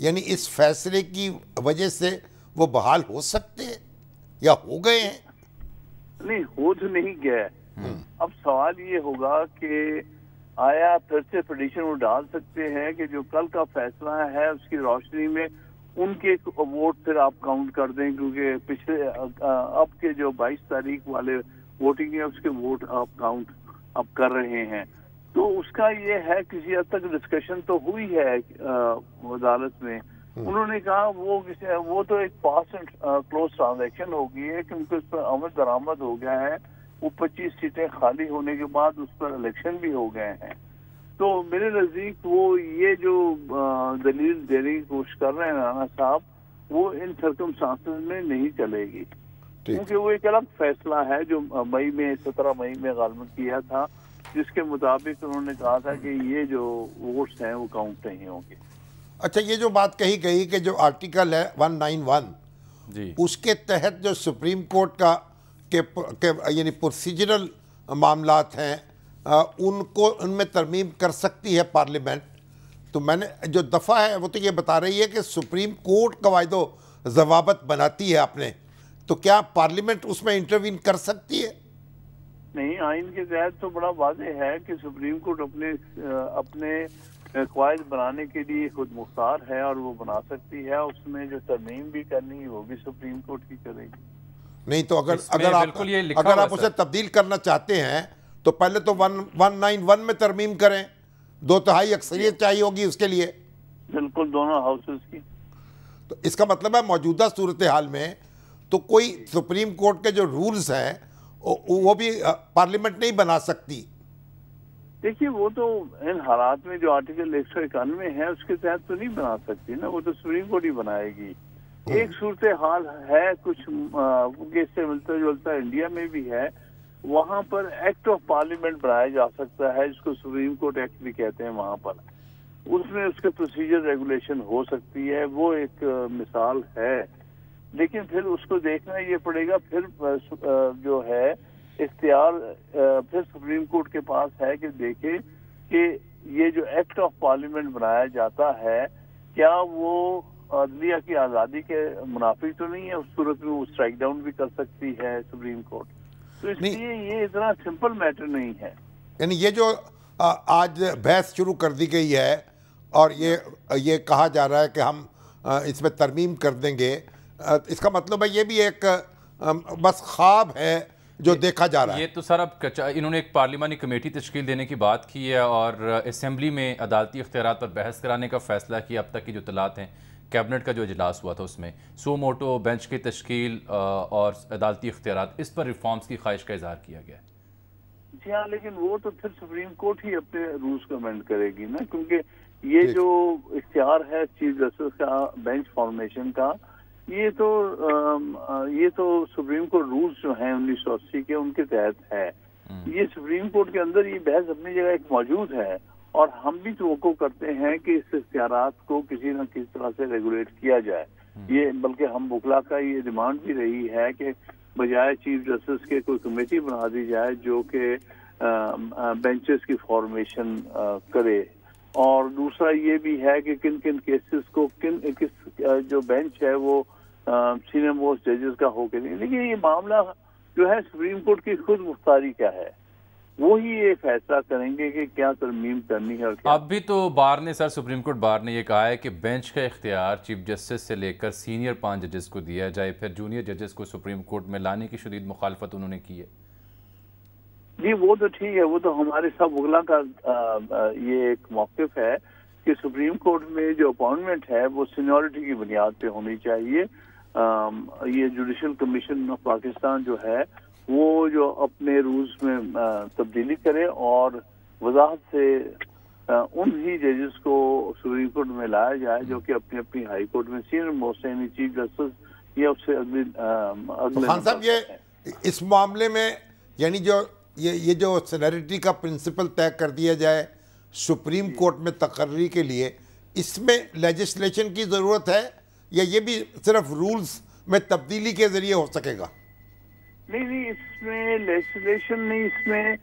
یعنی اس فیصلے کی وجہ سے وہ بحال ہو سکتے ہیں یا ہو گئے ہیں؟ نہیں، ہو تو نہیں گیا. اب سوال یہ ہوگا کہ آیا پھر سے پٹیشن وہ ڈال سکتے ہیں کہ جو کل کا فیصلہ ہے اس کی روشنی میں ان کے ووٹ پھر آپ کاؤنٹ کر دیں، کیونکہ پچھلے اب کے جو 22 تاریخ والے ووٹنگ ہے اس کے ووٹ آپ کاؤنٹ اب کر رہے ہیں. تو اس کا یہ ہے کسی حد تک ڈسکشن تو ہوئی ہے عدالت میں. انہوں نے کہا وہ تو ایک پاس اینڈ کلوز ٹرانزیکشن ہو گئی ہے کیونکہ اس پر عمل درآمد ہو گیا ہے. وہ 25 سیٹیں خالی ہونے کے بعد اس پر الیکشن بھی ہو گئے ہیں. تو میرے نزدیک وہ یہ جو دلیل دینے کی کوشش کر رہے ہیں رانا صاحب، وہ ان سرکمسٹانسز میں نہیں چلے گی، کیونکہ وہ ایک الگ فیصلہ ہے جو 17 مئی میں غالباً کیا تھا، جس کے مطابق انہوں نے کہا تھا کہ یہ جو ووٹس ہیں وہ کاؤنٹ نہیں ہوں گے. اچھا، یہ جو بات کہی گئی کہ جو آرٹیکل ہے 191 جی اس کے تحت جو سپریم کورٹ کا یعنی پروسیجرل معاملات ہیں ان میں ترمیم کر سکتی ہے پارلیمنٹ. تو میں نے جو دفعہ ہے وہ تو یہ بتا رہی ہے کہ سپریم کورٹ قواعد و ضوابط بناتی ہے اپنے، تو کیا پارلیمنٹ اس میں انٹروین کر سکتی ہے؟ نہیں، آئین کے تحت تو بڑا واضح ہے کہ سپریم کورٹ اپنے قواعد بنانے کے لیے خود مختار ہے اور وہ بنا سکتی ہے. اس میں جو ترمیم بھی کرنی ہے وہ بھی سپریم کورٹ کی کرے گی. نہیں تو اگر آپ اسے تبدیل کرنا چاہتے ہیں تو پہلے تو 191 میں ترمیم کریں، 2/3 اکثریت چاہیے ہوگی اس کے لیے. بالکل، دونوں ہاؤسز کی. تو اس کا مطلب ہے موجودہ صورتحال میں تو کوئی سپریم کورٹ کے جو رولز ہیں وہ بھی پارلیمنٹ نہیں بنا سکتی. دیکھیے، وہ تو ان حالات میں جو آرٹیکل 191 ہے اس کے تحت تو نہیں بنا سکتی نا، وہ تو سپریم کورٹ ہی بنائے گی. ایک صورتحال ہے کچھ اس سے ملتا جلتا انڈیا میں بھی ہے، وہاں پر ایکٹ آف پارلیمنٹ بنایا جا سکتا ہے جس کو سپریم کورٹ ایکٹ بھی کہتے ہیں. وہاں پر اس میں اس کے پروسیجر ریگولیشن ہو سکتی ہے، وہ ایک مثال ہے. لیکن پھر اس کو دیکھنا یہ پڑے گا، پھر جو ہے اختیار پھر سپریم کورٹ کے پاس ہے کہ دیکھے کہ یہ جو ایکٹ آف پارلیمنٹ بنایا جاتا ہے کیا وہ عدلیہ کی آزادی کے منافی تو نہیں ہے. اس صورت میں وہ اسٹرائک ڈاؤن بھی کر سکتی ہے سپریم کورٹ. تو اس لیے یہ اتنا سمپل میٹر نہیں ہے. یعنی یہ جو آج بحث شروع کر دی گئی ہے اور یہ کہا جا رہا ہے کہ ہم اس میں ترمیم کر دیں گے، اس کا مطلب ہے یہ بھی ایک بس خواب ہے جو دیکھا جا رہا ہے. یہ تو سر اب انہوں نے ایک پارلیمانی کمیٹی تشکیل دینے کی بات کی ہے اور اسمبلی میں عدالتی اختیارات پر بحث کرانے کا فیصلہ کیا. اب تک کی جو اطلاعات ہیں، کیبنٹ کا جو اجلاس ہوا تھا اس میں سو موٹو بینچ کی تشکیل اور عدالتی اختیارات، اس پر ریفارمز کی خواہش کا اظہار کیا گیا. جی ہاں، لیکن وہ تو پھر سپریم کورٹ ہی اپنے رولز کو امینڈ کرے گی نا، کیونکہ یہ جو اختیار ہے چیف جسٹس کا بینچ فارمیشن کا، یہ تو سپریم کورٹ رولز جو ہیں 1980 کے ان کے تحت ہے. یہ سپریم کورٹ کے اندر یہ بحث اپنی جگہ ایک موجود ہے اور ہم بھی توقع کرتے ہیں کہ اس اختیارات کو کسی نہ کسی طرح سے ریگولیٹ کیا جائے. یہ بلکہ ہم وکلا کا یہ ڈیمانڈ بھی رہی ہے کہ بجائے چیف جسٹس کے کوئی کمیٹی بنا دی جائے جو کہ بینچز کی فارمیشن کرے. اور دوسرا یہ بھی ہے کہ کن کن کیسز کو کس جو بینچ ہے وہ سینئر موسٹ ججز کا ہو کے نہیں. لیکن یہ معاملہ جو ہے سپریم کورٹ کی خود مختاری کا ہے، وہی یہ فیصلہ کریں گے کہ کیا ترمیم کرنی ہے. اور اب بھی تو بار نے سپریم کورٹ بار نے یہ کہا ہے کہ بینچ کا اختیار چیف جسٹس سے لے کر سینئر 5 ججز کو دیا جائے، پھر جونیئر ججز کو سپریم کورٹ میں لانے کی شدید مخالفت انہوں نے کی ہے. جی وہ تو ٹھیک ہے، وہ تو ہمارے سب وکلا کا یہ ایک موقف ہے کہ سپریم کورٹ میں جو اپوائنٹمنٹ ہے وہ سینیورٹی کی بنیاد پہ ہونی چاہیے. یہ جوڈیشل کمیشن آف پاکستان جو ہے وہ جو اپنے رولز میں تبدیلی کرے اور وضاحت سے ان ہی ججز کو سپریم کورٹ میں لایا جائے جو کہ اپنی اپنی ہائی کورٹ میں سینئر موسٹ یعنی چیف جسٹس یا اس سے اگلے خان صاحب، یہ اس معاملے میں یعنی جو یہ جو سینیورٹی کا پرنسپل طے کر دیا جائے سپریم کورٹ میں تقرری کے لیے، اس میں لیجسلیشن کی ضرورت ہے یا یہ بھی صرف رولز میں تبدیلی کے ذریعے ہو سکے گا؟ نہیں، اس میں لیجسلیشن نہیں، اس میں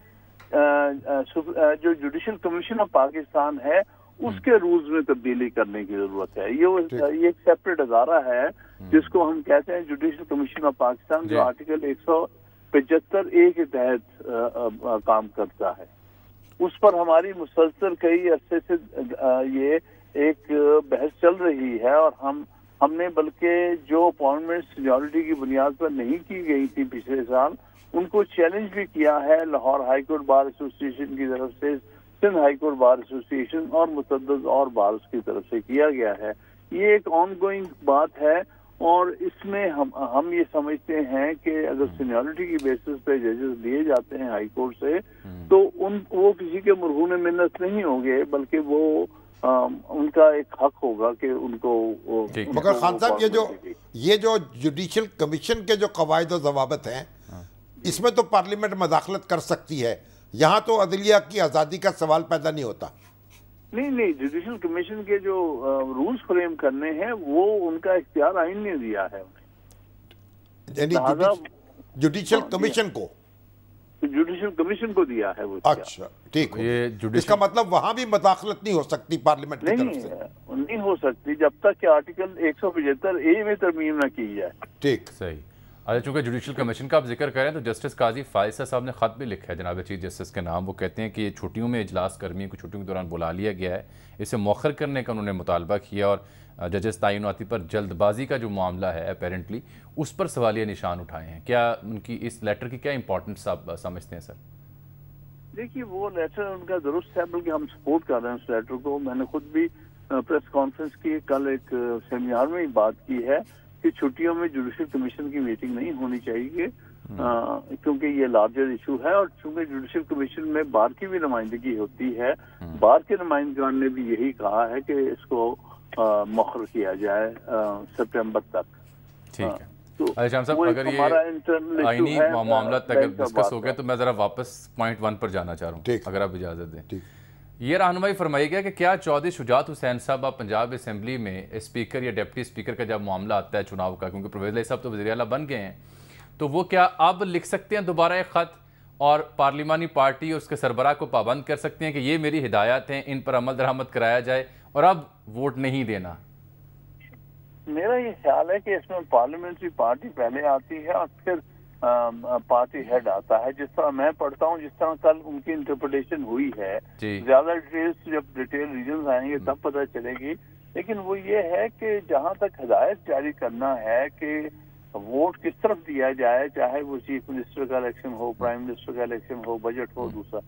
جو جوڈیشل کمیشن آف پاکستان ہے اس کے رولز میں تبدیلی کرنے کی ضرورت ہے. یہ ایک سیپریٹ ادارہ ہے جس کو ہم کہتے ہیں جوڈیشل کمیشن آف پاکستان, جو آرٹیکل 175A کے تحت کام کرتا ہے. اس پر ہماری مسلسل کئی عرصے سے یہ ایک بحث چل رہی ہے, اور ہم نے بلکہ جو اپائنٹمنٹ سینیورٹی کی بنیاد پر نہیں کی گئی تھی پچھلے سال, ان کو چیلنج بھی کیا ہے. لاہور ہائی کورٹ بار ایسوسی ایشن کی طرف سے, سندھ ہائی کورٹ بار ایسوسی ایشن اور متعدد اور بارز کی طرف سے کیا گیا ہے. یہ ایک آن گوئنگ بات ہے, اور اس میں ہم یہ سمجھتے ہیں کہ اگر سینیورٹی کی بیسس پہ ججز لیے جاتے ہیں ہائی کورٹ سے, تو وہ کسی کے مرہون منت نہیں ہوں گے, بلکہ وہ ان کا ایک حق ہوگا کہ ان کو. مگر خان صاحب, یہ جو جوڈیشل کمیشن کے جو قواعد و ضوابط ہیں, اس میں تو پارلیمنٹ مداخلت کر سکتی ہے, یہاں تو عدلیہ کی آزادی کا سوال پیدا نہیں ہوتا. نہیں, جوڈیشل کمیشن کے جو رولز فریم کرنے ہیں وہ ان کا اختیار آئین نے دیا ہے. یعنی جوڈیشل کمیشن کو دیا ہے وہ. اچھا ٹھیک, اس کا مطلب وہاں بھی مداخلت نہیں ہو سکتی پارلیمنٹ کی طرف سے؟ نہیں ہو سکتی جب تک کہ آرٹیکل 175A میں ترمیم نہ کی جائے. ٹھیک, صحیح. اچھا, چونکہ جوڈیشل کمیشن کا آپ ذکر کریں تو جسٹس قاضی فائزہ صاحب نے خط بھی لکھا ہے جناب چیف جسٹس کے نام. وہ کہتے ہیں کہ یہ چھٹیوں میں اجلاس کرمیوں کو چھٹیوں کے دوران بلا لیا گیا ہے, اسے مؤخر کرنے کا انہوں نے مطالبہ کیا, اور ججز تعیناتی پر جلد بازی کا جو معاملہ ہے اپیرنٹلی اس پر سوالیہ نشان اٹھائے ہیں. کیا ان کی اس لیٹر کی کیا امپورٹنس آپ سمجھتے ہیں سر؟ دیکھیے, وہ لیٹر ان کا درست ہے, بلکہ ہم سپورٹ کر رہے ہیں اس لیٹر کو. میں نے خود بھی پریس کانفرنس کی, کل ایک سیمینار میں ہی بات کی ہے کہ چھٹیوں میں جوڈیشل کمیشن کی میٹنگ نہیں ہونی چاہیے, کیونکہ یہ لارجر ایشو ہے, اور چونکہ جوڈیشل کمیشن میں بار کی بھی نمائندگی ہوتی ہے. بار کے نمائندگان نے بھی یہی کہا ہے کہ اس کو مؤخر کیا جائے سپٹمبر تک. ٹھیک ہے. شام صاحب, اگر یہ آئینی معاملات اگر ڈسکس ہو گئے تو میں ذرا واپس پوائنٹ 1 پر جانا چاہ رہا ہوں, اگر آپ اجازت دیں. یہ رہنمائی فرمائی گیا کہ کیا چودھری شجاعت حسین صاحب آپ پنجاب اسمبلی میں اسپیکر یا ڈپٹی اسپیکر کا جب معاملہ آتا ہے چناؤ کا, کیونکہ پرویز علی صاحب تو وزیر اعلیٰ بن گئے ہیں, تو وہ کیا اب لکھ سکتے ہیں دوبارہ ایک خط اور پارلیمانی پارٹی اور اس کے سربراہ کو پابند کر سکتے ہیں کہ یہ میری ہدایات ہیں, ان پر عمل درآمد کرایا جائے اور اب ووٹ نہیں دینا؟ میرا یہ خیال ہے کہ اس میں پارلیمنٹری پارٹی پہلے آتی ہے اور پھر پارٹی ہیڈ آتا ہے. جس طرح میں پڑھتا ہوں, جس طرح کل ان کی انٹرپریٹیشن ہوئی ہے, زیادہ ڈیٹیلز جب ڈیٹیل ریجنز آئیں گے تب پتہ چلے گی. لیکن وہ یہ ہے کہ جہاں تک ہدایت جاری کرنا ہے کہ ووٹ کس طرف دیا جائے, چاہے وہ چیف منسٹر کا الیکشن ہو, پرائم منسٹر کا الیکشن ہو, بجٹ ہو دوسرا,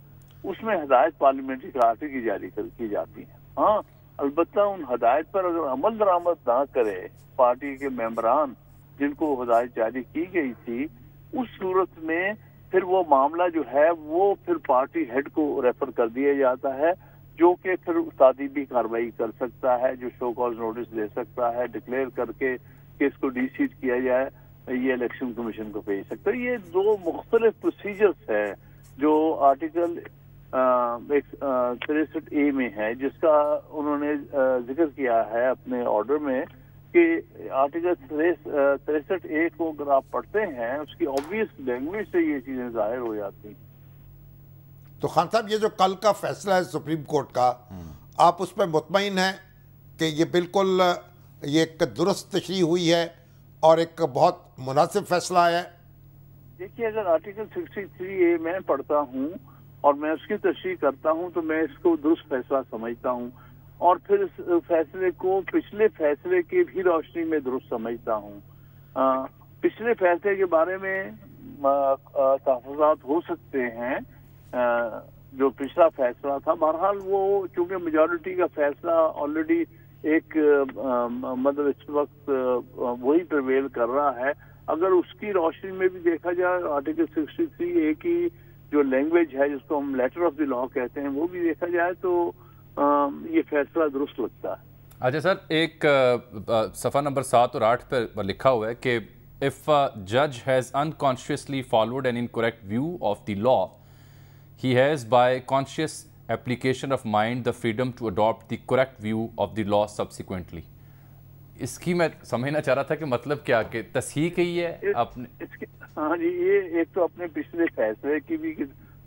اس میں ہدایت پارلیمنٹری پارٹی کی جاری کی جاتی ہے. ہاں, البتہ ان ہدایت پر اگر عمل درآمد نہ کرے پارٹی کے ممبران جن کو ہدایت جاری کی گئی تھی, اس صورت میں پھر وہ معاملہ جو ہے وہ پھر پارٹی ہیڈ کو ریفر کر دیا جاتا ہے, جو کہ پھر تعدیبی کارروائی کر سکتا ہے, جو شو کاز نوٹس دے سکتا ہے, ڈکلیئر کر کے کہ اس کو ڈی سیٹ کیا جائے, یہ الیکشن کمیشن کو بھیج سکتا ہے. یہ دو مختلف پروسیجرز ہے جو آرٹیکل 63A میں ہے, جس کا انہوں نے ذکر کیا ہے اپنے آرڈر میں کہ آرٹیکل 63A کو اگر آپ پڑھتے ہیں اس کی آبویس لینگویج سے یہ چیزیں ظاہر ہو جاتی ہیں. تو خان صاحب, یہ جو کل کا فیصلہ ہے سپریم کورٹ کا, آپ اس پہ مطمئن ہیں کہ یہ بالکل یہ ایک درست تشریح ہوئی ہے اور ایک بہت مناسب فیصلہ آیا ہے؟ دیکھیے, اگر آرٹیکل 63A میں پڑھتا ہوں اور میں اس کی تشریح کرتا ہوں تو میں اس کو درست فیصلہ سمجھتا ہوں, اور پھر اس فیصلے کو پچھلے فیصلے کی بھی روشنی میں درست سمجھتا ہوں. پچھلے فیصلے کے بارے میں تحفظات ہو سکتے ہیں, جو پچھلا فیصلہ تھا, بہرحال وہ چونکہ میجورٹی کا فیصلہ آلریڈی ایک مطلب اس وقت وہی پریویل کر رہا ہے. اگر اس کی روشنی میں بھی دیکھا جائے آرٹیکل 63A کی جو لینگویج ہے, جس کو ہم لیٹر آف دی لا کہتے ہیں, وہ بھی دیکھا جائے تو یہ فیصلہ درست لگتا ہے. اچھا سر, ایک صفحہ نمبر 7 اور 8 پر لکھا ہوا ہے کہ if a judge has unconsciously followed an incorrect view of the law, he has by conscious application of mind the freedom to adopt the correct view of the law subsequently. اس کی میں سمجھنا چاہ رہا تھا کہ مطلب کیا, کہ تصحیح کی ہے اپنے. ہاں جی, یہ ایک تو اپنے پچھلے فیصلے کی بھی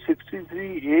63A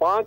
5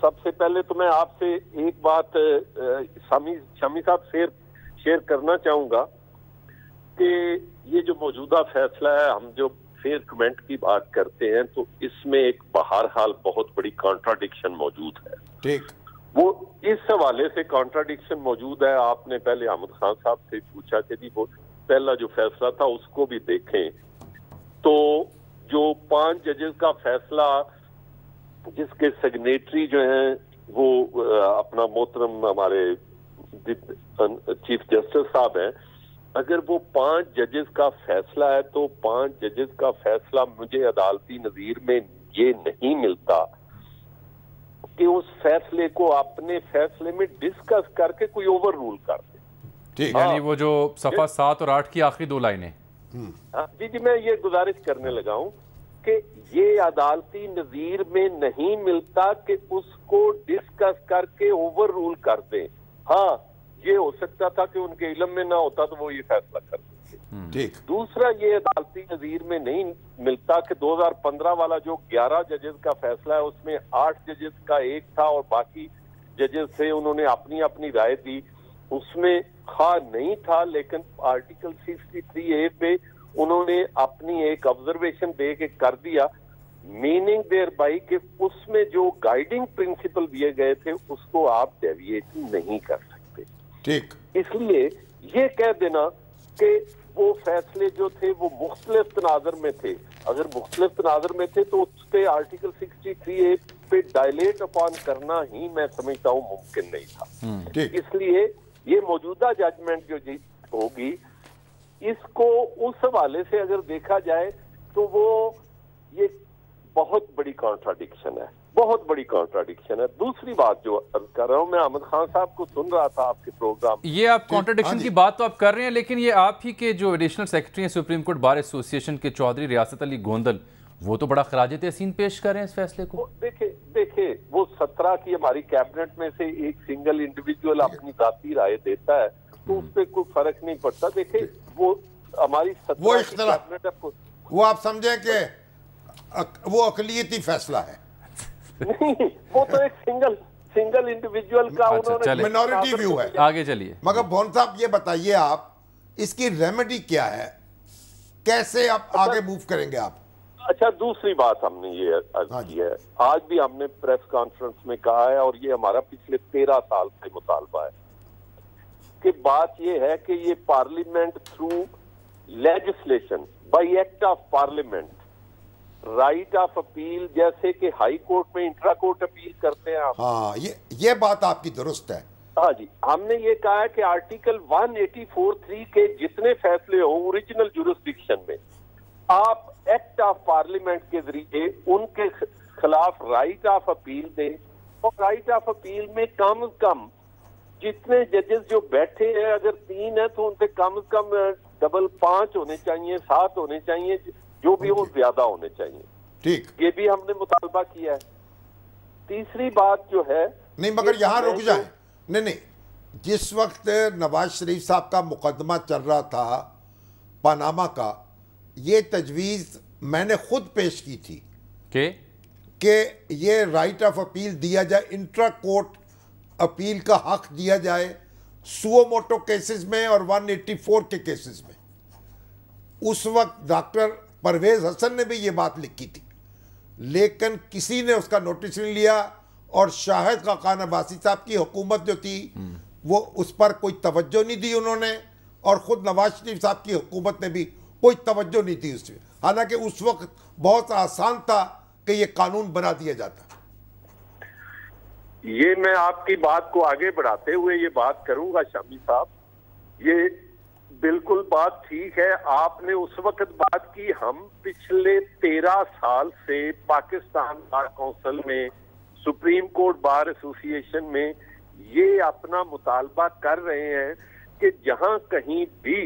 سب سے پہلے تو میں آپ سے ایک بات شامی صاحب شیئر کرنا چاہوں گا کہ یہ جو موجودہ فیصلہ ہے، ہم جو فیئر کمنٹ کی بات کرتے ہیں تو اس میں ایک بہرحال بہت بڑی کانٹراڈکشن موجود ہے. ٹھیک، وہ اس حوالے سے کانٹراڈکشن موجود ہے. آپ نے پہلے احمد خان صاحب سے پوچھا کہ جی وہ پہلا جو فیصلہ تھا اس کو بھی دیکھیں، تو جو 5 ججز کا فیصلہ جس کے سگنیٹری جو ہیں وہ اپنا محترم ہمارے چیف جسٹس صاحب ہیں، اگر وہ 5 ججز کا فیصلہ ہے تو 5 ججز کا فیصلہ مجھے عدالتی نظیر میں یہ نہیں ملتا کہ اس فیصلے کو اپنے فیصلے میں ڈسکس کر کے کوئی اوور رول کر دے. ٹھیک، یعنی وہ جو صفحہ 7 اور 8 کی آخری 2 لائنیں. جی میں یہ گزارش کرنے لگا ہوں کہ یہ عدالتی نظیر میں نہیں ملتا کہ اس کو ڈسکس کر کے اوور رول کر دیں. ہاں یہ ہو سکتا تھا کہ ان کے علم میں نہ ہوتا تو وہ یہ فیصلہ کر دیتے. ٹھیک، دوسرا یہ عدالتی نظیر میں نہیں ملتا کہ 2015 والا جو 11 ججز کا فیصلہ ہے اس میں 8 ججز کا ایک تھا اور باقی ججز تھے انہوں نے اپنی اپنی رائے دی. اس میں نہیں تھا لیکن آرٹیکل 63A پہ انہوں نے اپنی ایک آبزرویشن دے کے کر دیا، میننگ دیر بائی کہ اس میں جو گائیڈنگ پرنسپل دیے گئے تھے اس کو آپ ڈیویٹ نہیں کر سکتے. ٹھیک، اس لیے یہ کہہ دینا کہ وہ فیصلے جو تھے وہ مختلف تناظر میں تھے، اگر مختلف تناظر میں تھے تو اس پہ آرٹیکل 63A پہ ڈائلیٹ اپان کرنا ہی میں سمجھتا ہوں ممکن نہیں تھا. اس لیے یہ موجودہ ججمنٹ جو ہوگی اس کو اس حوالے سے اگر دیکھا جائے تو وہ یہ بہت بڑی کانٹراڈکشن ہے، بہت بڑی کانٹراڈکشن ہے. دوسری بات جو کر رہا ہوں، میں احمد خان صاحب کو سن رہا تھا آپ کے پروگرام، یہ آپ کانٹراڈکشن کی بات تو آپ کر رہے ہیں لیکن یہ آپ ہی کے جو ایڈیشنل سیکرٹری ہیں سپریم کورٹ بار ایسوسی ایشن کے چودھری ریاست علی گوندل، وہ تو بڑا خراج تحسین پیش کر رہے ہیں اس فیصلے کو. دیکھیں وہ 17 کی ہماری کیبنٹ میں سے ایک سنگل انڈیویجول اپنی ذاتی رائے دیتا ہے تو اس پہ کوئی فرق نہیں پڑتا. دیکھیں وہ ہماری 17 کی کیبنٹ وہ آپ سمجھیں کہ وہ اقلیتی فیصلہ ہے. نہیں، وہ تو ایک سنگل انڈیویجول کا انہوں نے منورٹی ویو ہے. آگے چلیے. مگر بھون صاحب یہ بتائیے آپ اس کی ریمیڈی کیا ہے، کیسے آپ آگے موو کریں گے آپ؟ اچھا، دوسری بات ہم نے یہ عرض کی ہے، آج بھی ہم نے پریس کانفرنس میں کہا ہے اور یہ ہمارا پچھلے 13 سال سے مطالبہ ہے کہ بات یہ ہے کہ یہ parliament through legislation by act of parliament right of appeal, جیسے کہ ہائی کورٹ میں انٹرا کورٹ اپیل کرتے ہیں آپ. ہاں یہ بات آپ کی درست ہے. ہاں جی، ہم نے یہ کہا ہے کہ آرٹیکل 184(3) کے جتنے فیصلے ہوں اوریجنل جورسڈکشن میں آپ ایکٹ آف پارلیمنٹ کے ذریعے ان کے خلاف رائٹ آف اپیل دیں، اور رائٹ آف اپیل میں کم از کم جتنے ججز جو بیٹھے ہیں اگر 3 ہیں تو ان سے کم از کم ڈبل 5 ہونے چاہیے، 7 ہونے چاہیے، جو بھی وہ زیادہ ہونے چاہیے. ٹھیک، یہ بھی ہم نے مطالبہ کیا ہے. تیسری بات جو ہے، نہیں مگر یہاں رک جائیں. نہیں، جس وقت نواز شریف صاحب کا مقدمہ چل رہا تھا پاناما کا، یہ تجویز میں نے خود پیش کی تھی کہ یہ رائٹ آف اپیل دیا جائے، انٹرا کورٹ اپیل کا حق دیا جائے سو موٹو کیسز میں اور 184 کے کیسز میں. اس وقت ڈاکٹر پرویز حسن نے بھی یہ بات لکھی تھی لیکن کسی نے اس کا نوٹس نہیں لیا اور شاہد خاقان عباسی صاحب کی حکومت جو تھی وہ اس پر کوئی توجہ نہیں دی انہوں نے، اور خود نواز شریف صاحب کی حکومت نے بھی کوئی توجہ نہیں تھی اس میں، حالانکہ اس وقت بہت آسان تھا کہ یہ قانون بنا دیا جاتا. یہ میں آپ کی بات کو آگے بڑھاتے ہوئے یہ بات کروں گا شامی صاحب، یہ بالکل بات ٹھیک ہے. آپ نے اس وقت بات کی، ہم پچھلے 13 سال سے پاکستان بار کونسل میں، سپریم کورٹ بار ایسوسی ایشن میں یہ اپنا مطالبہ کر رہے ہیں کہ جہاں کہیں بھی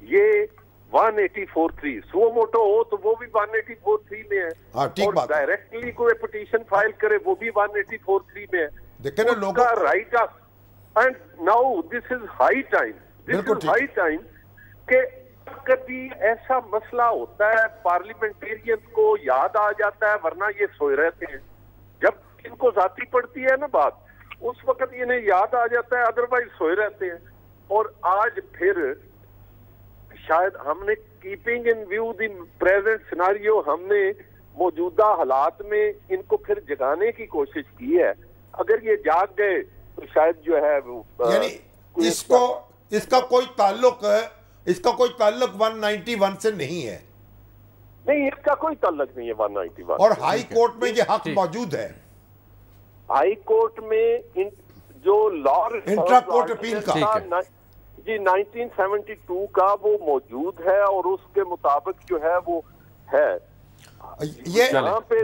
یہ 184(3) سو موٹو ہو تو وہ بھی 184(3) میں ہے، اور ڈائریکٹلی کوئی پٹیشن فائل کرے وہ بھی 184(3) میں ہے. دیکھیں نا لوگوں کا right of, and now this is high time کہ کبھی ایسا مسئلہ ہوتا ہے پارلیمنٹیرین کو یاد آ جاتا ہے، ورنہ یہ سوئے رہتے ہیں. جب ان کو ذاتی پڑتی ہے نا بات, اس وقت انہیں یاد آ جاتا ہے, ادروائز سوئے رہتے ہیں. اور آج پھر شاید ہم نے keeping in view the present scenario, ہم نے موجودہ حالات میں ان کو پھر جگانے کی کوشش کی ہے. اگر یہ جاگ گئے تو شاید جو ہے یعنی اس کا کوئی تعلق 191 سے نہیں ہے. نہیں, اس کا کوئی تعلق نہیں ہے 191. اور ہائی کورٹ میں یہ حق موجود ہے, ہائی کورٹ میں جو لا انٹرا کورٹ اپیل کا جی 1972 کا وہ موجود ہے, اور اس کے مطابق جو ہے وہ ہے. یہ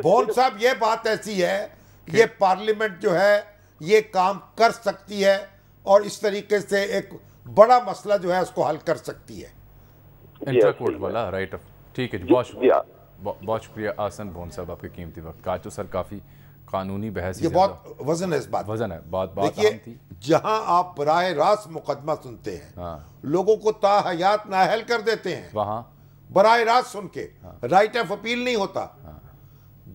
بون صاحب, یہ بات ایسی ہے, یہ پارلیمنٹ جو ہے یہ کام کر سکتی ہے اور اس طریقے سے ایک بڑا مسئلہ جو ہے اس کو حل کر سکتی ہے. انٹرا کورٹ والا رائٹ. ٹھیک ہے جی, بہت شکریہ آسن بون صاحب آپ کے قیمتی وقت کا. تو سر کافی قانونی بحث, یہ بہت وزن ہے اس بات, وزن ہے بات دیکھیے جہاں آپ براہ راست مقدمہ سنتے ہیں, لوگوں کو تا حیات نااہل کر دیتے ہیں, وہاں براہ راست سن کے رائٹ آف اپیل نہیں ہوتا.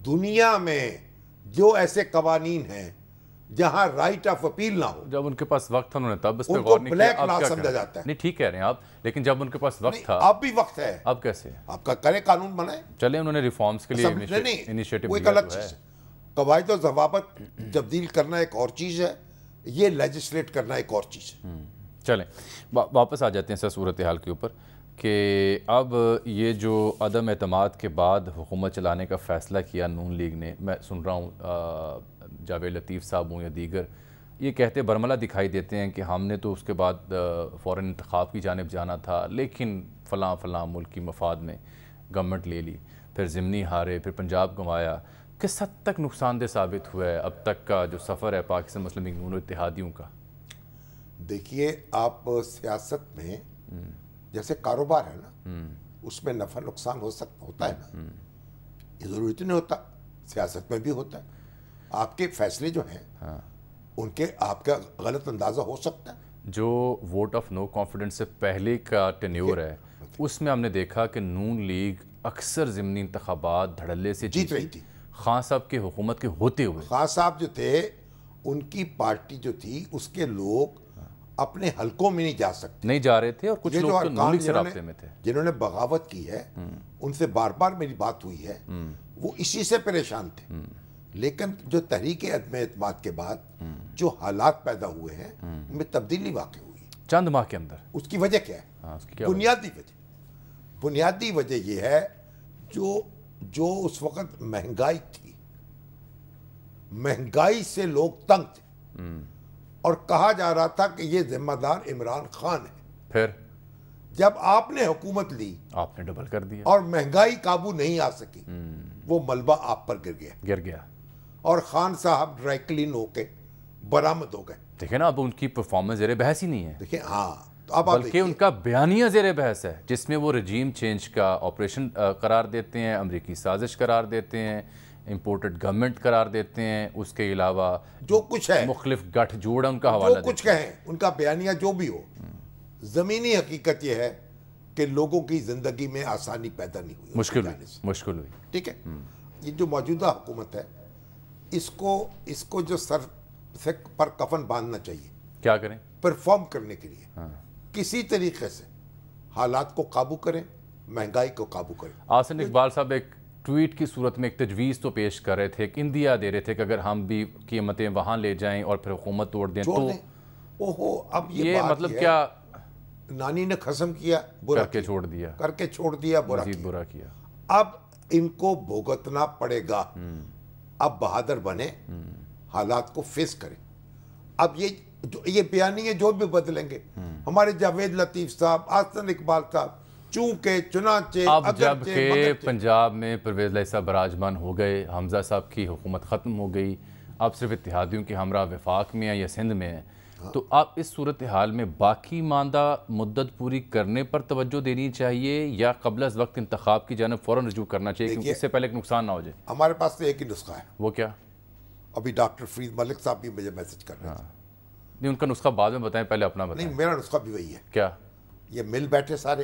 دنیا میں جو ایسے قوانین ہیں جہاں رائٹ آف اپیل نہ ہو, جب ان کے پاس وقت تھا انہوں نے تب اس پہ ان کو غور نہیں کیا. بلیک لا سمجھا جاتا ہے. نہیں ٹھیک کہہ رہے ہیں آپ, لیکن جب ان کے پاس وقت تھا, اب بھی وقت ہے, اب کیسے آپ کا کرے قانون بنائے. چلے انہوں نے ریفارمز کے لیے انیشیٹو وہ ایک الگ چیز ہے. قواعد و ضوابط تبدیل کرنا ایک اور چیز ہے, یہ لیجسلیٹ کرنا ایک اور چیز ہے. چلیں واپس آ جاتے ہیں سر صورتحال کے اوپر کہ اب یہ جو عدم اعتماد کے بعد حکومت چلانے کا فیصلہ کیا نون لیگ نے, میں سن رہا ہوں جاوید لطیف صاحب ہوں یا دیگر یہ کہتے برملا دکھائی دیتے ہیں کہ ہم نے تو اس کے بعد فوراً انتخاب کی جانب جانا تھا, لیکن فلاں ملکی مفاد میں گورنمنٹ لے لی, پھر ضمنی ہارے, پھر پنجاب گنوایا. کس حد تک نقصان دہ ثابت ہوا ہے اب تک کا جو سفر ہے پاکستان مسلم لیگ نون اتحادیوں کا؟ دیکھیے آپ سیاست میں جیسے کاروبار ہے نا, اس میں نفع نقصان ہوتا ہے نا, یہ ضروری نہیں ہوتا, سیاست میں بھی ہوتا ہے. آپ کے فیصلے جو ہیں ان کے آپ کا غلط اندازہ ہو سکتا ہے. جو ووٹ آف نو کانفیڈنس سے پہلے کا ٹینیور ہے اس میں ہم نے دیکھا کہ نون لیگ اکثر ضمنی انتخابات دھڑلے سے جیت رہی تھی. خان صاحب کے حکومت کے ہوتے ہوئے خان صاحب جو تھے, ان کی پارٹی جو تھی اس کے لوگ اپنے حلقوں میں نہیں جا سکتے, نہیں جا رہے تھے, اور کچھ لوگ تو نون لیگ سے رابطے میں تھے. جنہوں نے بغاوت کی ہے ان سے بار بار میری بات ہوئی ہے, وہ اسی سے پریشان تھے. لیکن جو تحریک عدم اعتماد کے بعد جو حالات پیدا ہوئے ہیں ان میں تبدیلی واقع ہوئی چند ماہ کے اندر. اس کی وجہ کیا ہے؟ بنیادی وجہ یہ ہے جو اس وقت مہنگائی تھی, مہنگائی سے لوگ تنگ تھے, اور کہا جا رہا تھا کہ یہ ذمہ دار عمران خان ہے. پھر جب آپ نے حکومت لی, آپ نے ڈبل کر دیا, اور مہنگائی قابو نہیں آ سکی, وہ ملبہ آپ پر گر گیا, اور خان صاحب ڈرائی کلین ہو کے برآمد ہو گئے. دیکھیں نا اب ان کی پرفارمنس زیر بحث ہی نہیں ہے. دیکھیں ہاں, تو اب بلکہ ان کا بیانیہ زیر بحث ہے, جس میں وہ رجیم چینج کا آپریشن قرار دیتے ہیں, امریکی سازش قرار دیتے ہیں, امپورٹڈ گورنمنٹ قرار دیتے ہیں, اس کے علاوہ جو کچھ ہے مختلف گٹھ جوڑ ان کا حوالہ, جو کچھ کہیں ان کا بیانیہ جو بھی ہو, زمینی حقیقت یہ ہے کہ لوگوں کی زندگی میں آسانی پیدا نہیں ہوئی, مشکل ہوئی. ٹھیک ہے, یہ جو موجودہ حکومت ہے اس کو جو سر سے پر کفن باندھنا چاہیے. کیا کریں؟ پرفارم کرنے کے لیے کسی طریقے سے حالات کو قابو کریں, مہنگائی کو قابو کریں. آسن اقبال صاحب ایک ٹویٹ کی صورت میں ایک تجویز تو پیش کر رہے تھے, ایک اندیا دے رہے تھے کہ اگر ہم بھی قیمتیں وہاں لے جائیں اور پھر حکومت توڑ دیں تو اب یہ مطلب کیا, نانی نے قسم کیا برا کر کے چھوڑ دیا برا کیا. اب ان کو بھگتنا پڑے گا. اب بہادر بنے, حالات کو فیس کریں. اب یہ بیانیے جو بھی بدلیں گے, ہمارے جاوید لطیف صاحب, آسن اقبال صاحب, چونکہ چنانچہ اب جب کہ پنجاب میں پرویز لائی صاحب براجمان ہو گئے, حمزہ صاحب کی حکومت ختم ہو گئی, اب صرف اتحادیوں کے ہمراہ وفاق میں ہیں یا سندھ میں ہیں, تو آپ اس صورتحال میں باقی ماندہ مدت پوری کرنے پر توجہ دینی چاہیے یا قبل از وقت انتخاب کی جانب فوراً رجوع کرنا چاہیے, کیونکہ اس سے پہلے ایک نقصان نہ ہو جائے؟ ہمارے پاس تو ایک ہی نسخہ ہے. وہ کیا؟ ابھی ڈاکٹر فرید ملک صاحب بھی مجھے میسج کر رہے تھے. نہیں, ان کا نسخہ بعد میں بتائیں, پہلے اپنا بتائیں. نہیں, میرا نسخہ بھی وہی ہے. کیا؟ یہ مل بیٹھے سارے,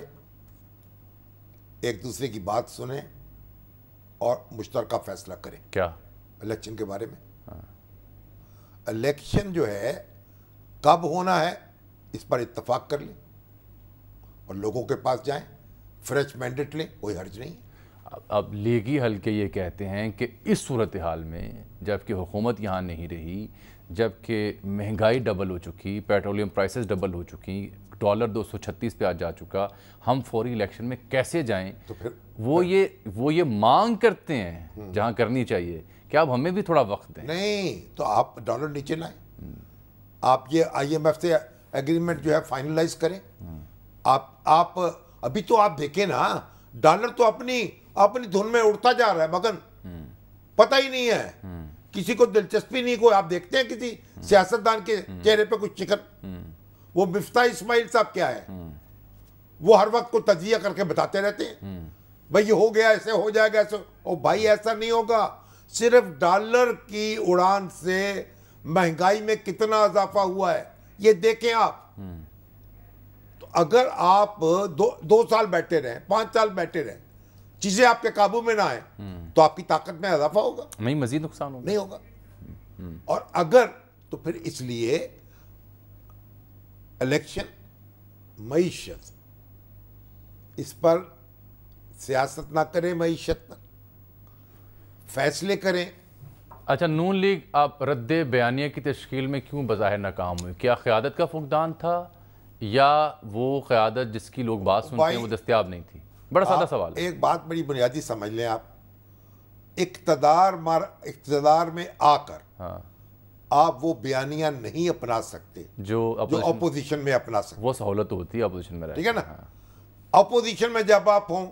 ایک دوسرے کی بات سنیں اور مشترکہ فیصلہ کریں. کیا؟ الیکشن کے بارے میں؟ الیکشن جو ہے کب ہونا ہے اس پر اتفاق کر لیں اور لوگوں کے پاس جائیں، فریش مینڈیٹ لیں، کوئی حرج نہیں. اب لیگی حلقے یہ کہتے ہیں کہ اس صورتحال میں جب کہ حکومت یہاں نہیں رہی، جب کہ مہنگائی ڈبل ہو چکی، پیٹرولیم پرائسز ڈبل ہو چکی، ڈالر 236 پہ آج جا چکا، ہم فوری الیکشن میں کیسے جائیں؟ تو پھر وہ یہ مانگ کرتے ہیں جہاں کرنی چاہیے کہ آپ ہمیں بھی تھوڑا وقت دیں. نہیں تو آپ ڈالر نیچے لائیں، آپ یہ IMF سے ایگریمنٹ جو ہے فائنلائز کریں. آپ ابھی تو آپ دیکھیں نا، ڈالر تو اپنی دھن میں اڑتا جا رہا ہے مگن، پتہ ہی نہیں ہے، کسی کو دلچسپی نہیں. کوئی آپ دیکھتے ہیں کسی سیاستدان کے چہرے پہ کچھ چکن؟ وہ مفتاح اسماعیل صاحب کیا ہے، وہ ہر وقت کو تجزیہ کر کے بتاتے رہتے ہیں بھائی یہ ہو گیا، ایسے ہو جائے گا، ایسے. او بھائی ایسا نہیں ہوگا. صرف ڈالر کی اڑان سے مہنگائی میں کتنا اضافہ ہوا ہے یہ دیکھیں آپ. تو اگر آپ 2 سال بیٹھے رہیں، 5 سال بیٹھے رہیں، چیزیں آپ کے قابو میں نہ آئیں تو آپ کی طاقت میں اضافہ ہوگا نہیں، مزید نقصان ہوگا؟ نہیں ہوگا. اور اگر تو پھر اس لیے الیکشن، معیشت، اس پر سیاست نہ کریں، معیشت پر فیصلے کریں. اچھا، نون لیگ آپ رد بیانیہ کی تشکیل میں کیوں بظاہر ناکام ہوئی؟ کیا قیادت کا فقدان تھا یا وہ قیادت جس کی لوگ بات سنتے ہیں وہ دستیاب نہیں تھی؟ بڑا سادہ سوال ہے. ایک بات بڑی بنیادی سمجھ لیں آپ، اقتدار میں آ کر آپ وہ بیانیہ نہیں اپنا سکتے جو اپوزیشن میں اپنا سکتے. وہ سہولت ہوتی ہے اپوزیشن میں رہے، ٹھیک ہے نا. اپوزیشن میں جب آپ ہوں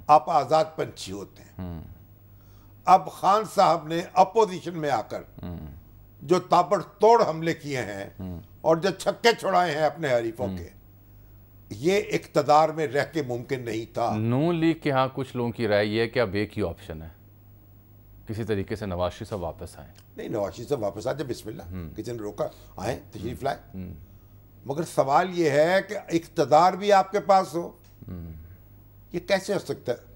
آپ آزاد پنچھی ہوتے ہیں. اب خان صاحب نے اپوزیشن میں آ کر جو تابڑ توڑ حملے کیے ہیں اور جو چھکے چھڑائے ہیں اپنے حریفوں کے، یہ اقتدار میں رہ کے ممکن نہیں تھا. نون لیگ کے ہاں کچھ لوگوں کی رائے یہ ہے کہ اب ایک ہی آپشن ہے، کسی طریقے سے نواز شریف صاحب واپس آئیں. نہیں، نواز شریف صاحب واپس آ جائے، بسم اللہ، کسی نے روکا؟ آئیں، تشریف لائیں. مگر سوال یہ ہے کہ اقتدار بھی آپ کے پاس ہو، یہ کیسے ہو سکتا ہے؟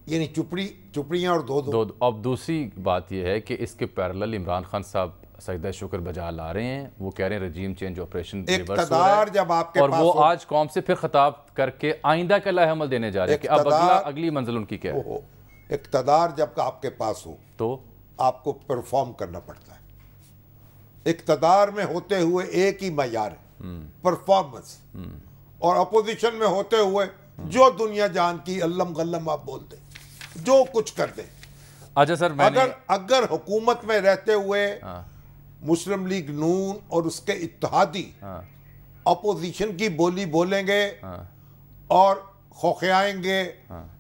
یعنی چپڑیاں اور دو. اب دوسری بات یہ ہے کہ اس کے پیرلل عمران خان صاحب سجدہ شکر بجا لا رہے ہیں. وہ کہہ رہے ہیں رجیم چینج آپریشن ریورس ہو رہا ہے، جب آپ کے اور پاس وہ آج قوم سے پھر خطاب کر کے آئندہ کا لائحہ عمل دینے جا رہے ہیں کہ اب اگلی منزل ان کی کیا ہے. اقتدار جب آپ کے پاس ہو تو آپ کو پرفارم کرنا پڑتا ہے. اقتدار میں ہوتے ہوئے ایک ہی معیار ہے، پرفارمنس. اور اپوزیشن میں ہوتے ہوئے جو دنیا جان کی علم غلم آپ بولتے، جو کچھ کرتے. اچھا سر، اگر حکومت میں رہتے ہوئے مسلم لیگ نون اور اس کے اتحادی اپوزیشن کی بولی بولیں گے اور خوخیائیں گے،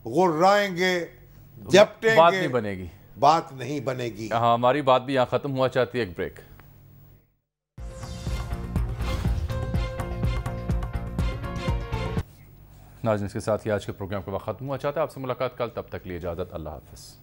غرائیں گے، جپٹیں گے، بات نہیں بنے گی. بات نہیں بنے گی. ہاں، ہماری بات بھی یہاں ختم ہوا چاہتی ہے. ایک بریک. ناظرین، اس کے ساتھ ہی آج کے پروگرام کا وقت ختم ہوا چاہتا ہے. آپ سے ملاقات کل، تب تک لیے اجازت. اللہ حافظ.